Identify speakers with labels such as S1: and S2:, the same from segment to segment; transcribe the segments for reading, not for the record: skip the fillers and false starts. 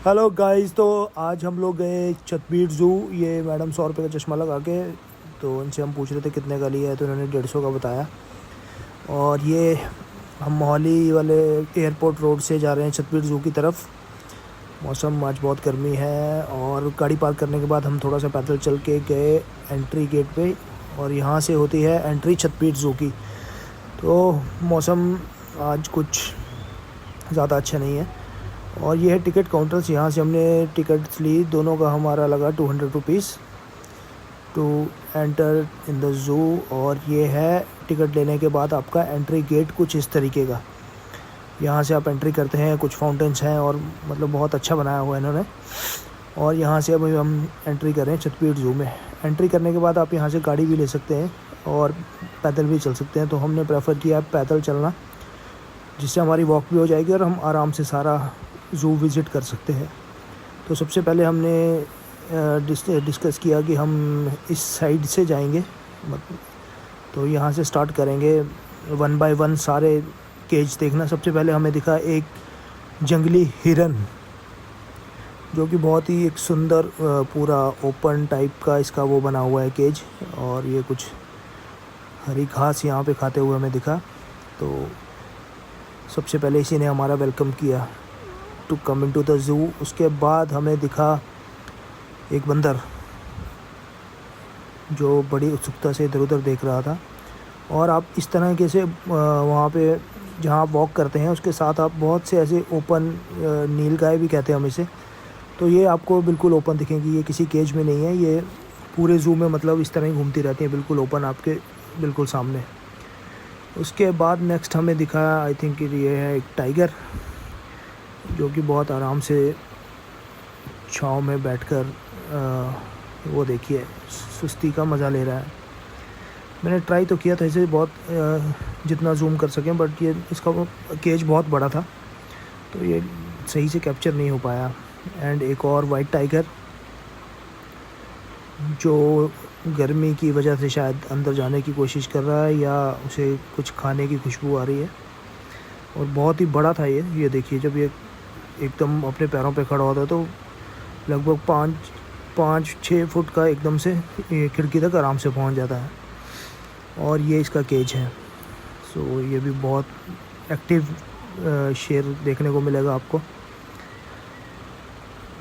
S1: Hello guys, तो आज हम लोग गए छतबीर ज़ू। ये मैडम 100 रुपये का चश्मा लगा के, तो उनसे हम पूछ रहे थे कितने का लिया है, तो उन्होंने 150 का बताया। और ये हम मोहाली वाले एयरपोर्ट रोड से जा रहे हैं छतबीर ज़ू की तरफ। मौसम आज बहुत गर्मी है, और गाड़ी पार्क करने के बाद हम थोड़ा सा पैदल चल के गए एंट्री गेट पे, और यहाँ से होती है एंट्री छतबीर ज़ू की। तो मौसम आज कुछ ज़्यादा अच्छा नहीं है। और ये है टिकट काउंटर्स, यहाँ से हमने टिकट्स ली, दोनों का हमारा लगा 200 rupees to enter in the zoo. और ये है टिकट लेने के बाद आपका एंट्री गेट कुछ इस तरीके का। यहाँ से आप एंट्री करते हैं, कुछ फाउंटेन्स हैं और मतलब बहुत अच्छा बनाया हुआ है इन्होंने। और यहाँ से अभी हम एंट्री कर रहे हैं छतबीर ज़ू में। एंट्री करने के बाद आप यहाँ से गाड़ी भी ले सकते हैं और पैदल भी चल सकते हैं। तो हमने प्रेफर किया पैदल चलना, जिससे हमारी वॉक भी हो जाएगी और हम आराम से सारा ज़ू विज़िट कर सकते हैं। तो सबसे पहले हमने डिस्कस किया कि हम इस साइड से जाएंगे, तो यहाँ से स्टार्ट करेंगे 1 बाय 1 सारे केज देखना। सबसे पहले हमें दिखा एक जंगली हिरन, जो कि बहुत ही एक सुंदर पूरा ओपन टाइप का इसका वो बना हुआ है केज। और ये कुछ हरी घास यहाँ पे खाते हुए हमें दिखा। तो सबसे पहले इसी ने हमारा वेलकम किया to come in to the zoo. उसके बाद हमें दिखा एक बंदर, जो बड़ी उत्सुकता से इधर उधर देख रहा था। और आप इस तरह से वहाँ पे जहाँ आप वॉक करते हैं उसके साथ आप बहुत से ऐसे ओपन, नीलगाय भी कहते हैं हम इसे, तो ये आपको बिल्कुल ओपन दिखेंगी। ये किसी केज में नहीं है, ये पूरे ज़ू में मतलब इस तरह ही घूमती रहती हैं, बिल्कुल ओपन आपके बिल्कुल सामने। उसके बाद नेक्स्ट हमें दिखा, आई थिंक ये है एक टाइगर, जो कि बहुत आराम से छाँव में बैठकर वो देखिए सुस्ती का मज़ा ले रहा है। मैंने ट्राई तो किया था इसे बहुत जितना जूम कर सकें, बट ये इसका केज बहुत बड़ा था, तो ये सही से कैप्चर नहीं हो पाया। एंड एक और वाइट टाइगर, जो गर्मी की वजह से शायद अंदर जाने की कोशिश कर रहा है, या उसे कुछ खाने की खुशबू आ रही है। और बहुत ही बड़ा था ये देखिए, जब ये एकदम अपने पैरों पे खड़ा होता है तो लगभग 5-6 फुट का एकदम से ये खिड़की तक आराम से पहुंच जाता है। और ये इसका केज है। सो ये भी बहुत एक्टिव शेर देखने को मिलेगा आपको।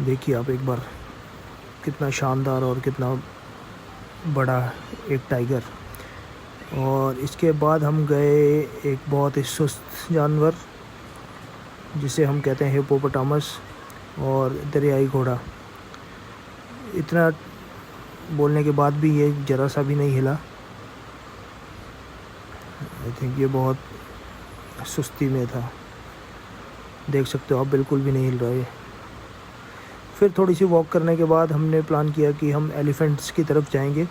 S1: देखिए आप एक बार, कितना शानदार और कितना बड़ा एक टाइगर। और इसके बाद हम गए एक बहुत ही सुस्त जानवर, जिसे हम कहते हैं हिप्पोपोटामस, और दरियाई घोड़ा। इतना बोलने के बाद भी ये ज़रा सा भी नहीं हिला। आई थिंक ये बहुत सुस्ती में था, देख सकते हो आप, बिल्कुल भी नहीं हिल रहा है। फिर थोड़ी सी वॉक करने के बाद हमने प्लान किया कि हम एलिफेंट्स की तरफ जाएंगे।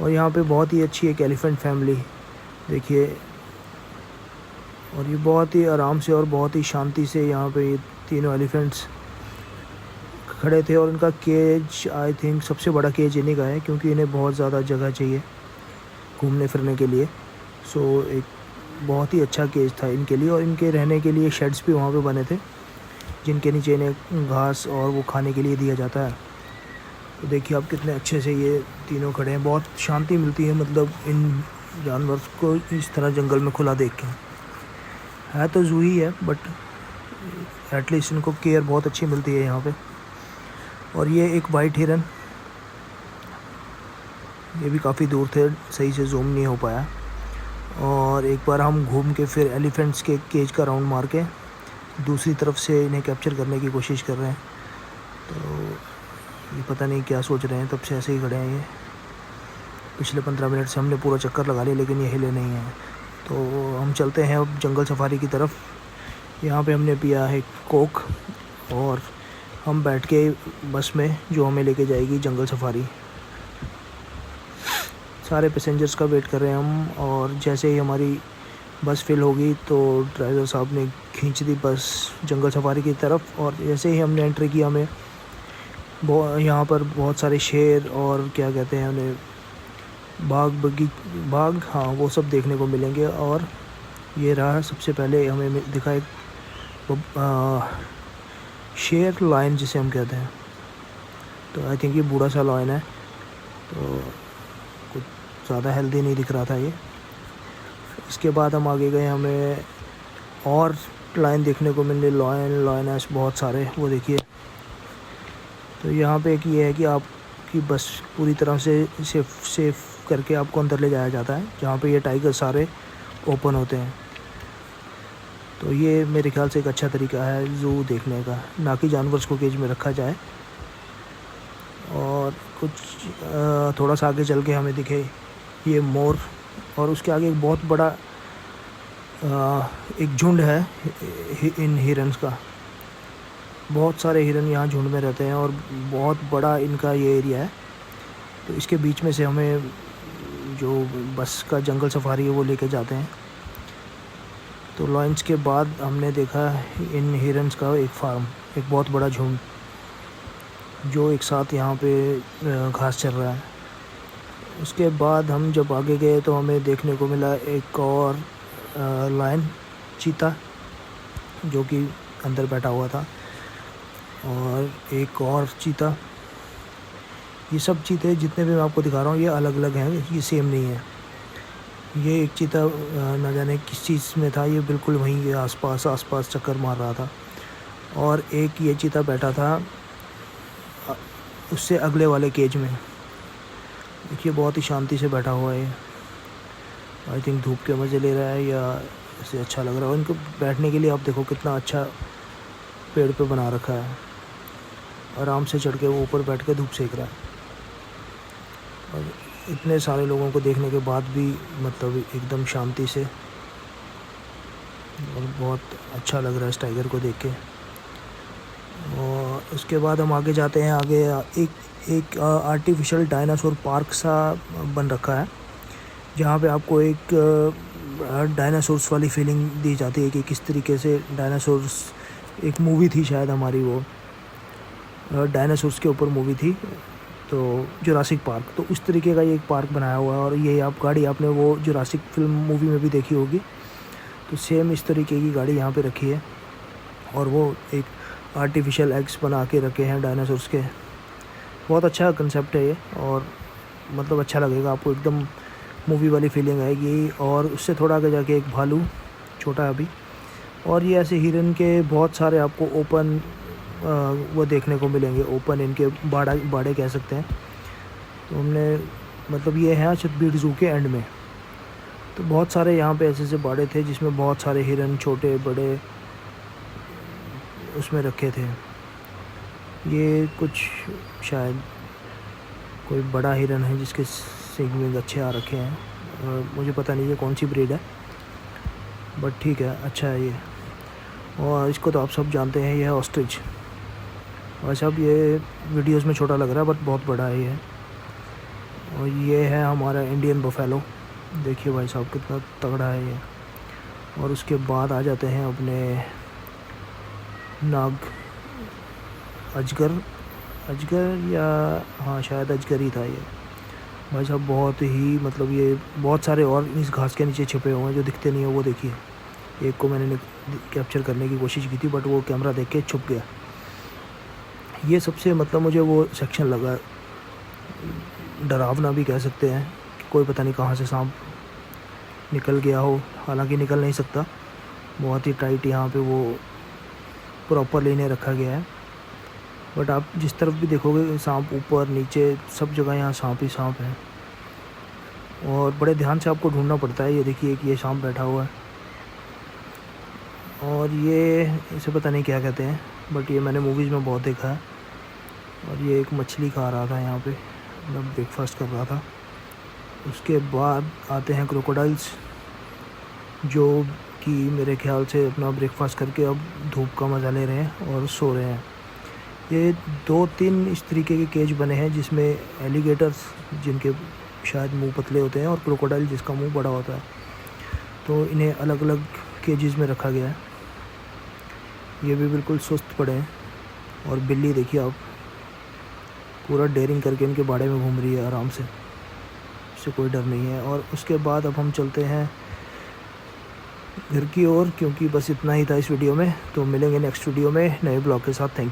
S1: और यहाँ पे बहुत ही अच्छी एक एलिफेंट फैमिली देखिए, और ये बहुत ही आराम से और बहुत ही शांति से यहाँ पे ये तीनों एलिफेंट्स खड़े थे। और इनका केज, आई थिंक सबसे बड़ा केज इन्हीं का है, क्योंकि इन्हें बहुत ज़्यादा जगह चाहिए घूमने फिरने के लिए। सो एक बहुत ही अच्छा केज था इनके लिए, और इनके रहने के लिए शेड्स भी वहाँ पे बने थे, जिनके नीचे इन्हें घास और वो खाने के लिए दिया जाता है। तो देखिए आप कितने अच्छे से ये तीनों खड़े हैं। बहुत शांति मिलती है मतलब इन जानवर को इस तरह जंगल में खुला देख के। है तो ज़ू ही है, बट एटलीस्ट इनको केयर बहुत अच्छी मिलती है यहाँ पे। और ये एक वाइट हिरन, ये भी काफ़ी दूर थे, सही से जूम नहीं हो पाया। और एक बार हम घूम के फिर एलिफेंट्स के केज का राउंड मार के दूसरी तरफ से इन्हें कैप्चर करने की कोशिश कर रहे हैं। तो ये पता नहीं क्या सोच रहे हैं, तब से ऐसे ही खड़े हैं ये। पिछले 15 मिनट से हमने पूरा चक्कर लगा लिया, लेकिन ये हिले नहीं है। तो हम चलते हैं अब जंगल सफारी की तरफ। यहाँ पे हमने पिया है कोक, और हम बैठ के बस में जो हमें लेके जाएगी जंगल सफारी। सारे पैसेंजर्स का वेट कर रहे हैं हम, और जैसे ही हमारी बस फिल होगी तो ड्राइवर साहब ने खींच दी बस जंगल सफारी की तरफ। और जैसे ही हमने एंट्री किया, हमें यहाँ पर बहुत सारे शेर और क्या कहते हैं उन्हें, बाघ, हाँ वो सब देखने को मिलेंगे। और ये रहा सबसे पहले हमें दिखा एक शेर लायन जिसे हम कहते हैं। तो आई थिंक ये बूढ़ा सा लायन है, तो कुछ ज़्यादा हेल्दी नहीं दिख रहा था ये। इसके बाद हम आगे गए, हमें और लायन देखने को मिले, लायन लायनस बहुत सारे, वो देखिए। तो यहाँ पे एक ये है कि आपकी बस पूरी तरह से सेफ करके आपको अंदर ले जाया जाता है, जहाँ पे ये टाइगर सारे ओपन होते हैं। तो ये मेरे ख्याल से एक अच्छा तरीका है ज़ू देखने का, ना कि जानवर को केज में रखा जाए। और कुछ थोड़ा सा आगे चल के हमें दिखे ये मोर, और उसके आगे एक बहुत बड़ा एक झुंड है इन हिरन्स का। बहुत सारे हिरन यहाँ झुंड में रहते हैं और बहुत बड़ा इनका ये एरिया है। तो इसके बीच में से हमें जो बस का जंगल सफारी है वो लेके जाते हैं। तो लॉन्च के बाद हमने देखा इन हिरन्स का एक फार्म, एक बहुत बड़ा झुंड जो एक साथ यहाँ पे घास चर रहा है। उसके बाद हम जब आगे गए तो हमें देखने को मिला एक और लायन, चीता, जो कि अंदर बैठा हुआ था, और एक और चीता। ये सब चीते जितने भी मैं आपको दिखा रहा हूँ ये अलग अलग हैं, ये सेम नहीं है। ये एक चीता न जाने किस चीज़ में था, ये बिल्कुल वहीं के आसपास चक्कर मार रहा था। और एक ये चीता बैठा था उससे अगले वाले केज में। देखिए बहुत ही शांति से बैठा हुआ है। आई थिंक धूप के मज़े ले रहा है या इसे अच्छा लग रहा है। इनको बैठने के लिए आप देखो कितना अच्छा पेड़ पे बना रखा है, आराम से चढ़ के वो ऊपर बैठ के धूप सेक रहा है। और इतने सारे लोगों को देखने के बाद भी मतलब एकदम शांति से, और बहुत अच्छा लग रहा है इस टाइगर को देख के। और उसके बाद हम आगे जाते हैं। आगे एक आर्टिफिशियल डायनासोर पार्क सा बन रखा है, जहाँ पे आपको एक डायनासोर्स वाली फीलिंग दी जाती है कि किस तरीके से डायनासोर्स, एक मूवी थी शायद हमारी, वो डायनासोर्स के ऊपर मूवी थी, तो जुरासिक पार्क। तो उस तरीके का ये एक पार्क बनाया हुआ है। और ये आप गाड़ी आपने वो जुरासिक फिल्म मूवी में भी देखी होगी, तो सेम इस तरीके की गाड़ी यहाँ पे रखी है। और वो एक आर्टिफिशियल एग्स बना के रखे हैं डायनासोर्स के। बहुत अच्छा कंसेप्ट है ये, और मतलब अच्छा लगेगा आपको, एकदम मूवी वाली फीलिंग आएगी। और उससे थोड़ा आगे जाके एक भालू, छोटा अभी। और ये ऐसे हिरन के बहुत सारे आपको ओपन वो देखने को मिलेंगे, ओपन इनके बाड़े कह सकते हैं। तो हमने मतलब ये है छतबीड़ ज़ू के एंड में। तो बहुत सारे यहाँ पे ऐसे बाड़े थे जिसमें बहुत सारे हिरन छोटे बड़े उसमें रखे थे। ये कुछ शायद कोई बड़ा हिरन है जिसके सींग विंग अच्छे आ रखे हैं, मुझे पता नहीं ये कौन सी ब्रीड है, बट ठीक है, अच्छा है ये। और इसको तो आप सब जानते हैं, ये है ऑस्ट्रिच। वैसे अब ये वीडियोस में छोटा लग रहा है बट बहुत बड़ा है ये। और ये है हमारा इंडियन बफेलो, देखिए भाई साहब कितना तगड़ा है ये। और उसके बाद आ जाते हैं अपने नाग, अजगर या हाँ शायद अजगर ही था ये। भाई साहब बहुत ही मतलब ये बहुत सारे और इस घास के नीचे छिपे हुए हैं जो दिखते नहीं है। वो देखिए, एक को मैंने कैप्चर करने की कोशिश की थी बट वो कैमरा देख के छुप गया। ये सबसे मतलब मुझे वो सेक्शन लगा डरावना भी कह सकते हैं, कोई पता नहीं कहाँ से सांप निकल गया हो, हालांकि निकल नहीं सकता, बहुत ही टाइट यहाँ पे वो प्रॉपरली नहीं रखा गया है। बट आप जिस तरफ भी देखोगे सांप, ऊपर नीचे सब जगह यहाँ सांप ही सांप है। और बड़े ध्यान से आपको ढूंढना पड़ता है। ये देखिए कि ये सांप बैठा हुआ है, और ये इसे पता नहीं क्या कहते हैं, बट ये मैंने मूवीज़ में बहुत देखा है। और ये एक मछली खा रहा था यहाँ पे, मतलब ब्रेकफास्ट कर रहा था। उसके बाद आते हैं क्रोकोडाइल्स, जो कि मेरे ख्याल से अपना ब्रेकफास्ट करके अब धूप का मज़ा ले रहे हैं और सो रहे हैं। ये 2-3 इस तरीके के केज बने हैं जिसमें एलिगेटर्स, जिनके शायद मुंह पतले होते हैं, और क्रोकोडाइल जिसका मुंह बड़ा होता है, तो इन्हें अलग अलग केजेस में रखा गया है। ये भी बिल्कुल सुस्त पड़े हैं। और बिल्ली देखिए आप, पूरा डेयरिंग करके इनके बाड़े में घूम रही है आराम से, इससे कोई डर नहीं है। और उसके बाद अब हम चलते हैं घर की ओर, क्योंकि बस इतना ही था इस वीडियो में। तो मिलेंगे नेक्स्ट वीडियो में नए ब्लॉग के साथ। Thank you.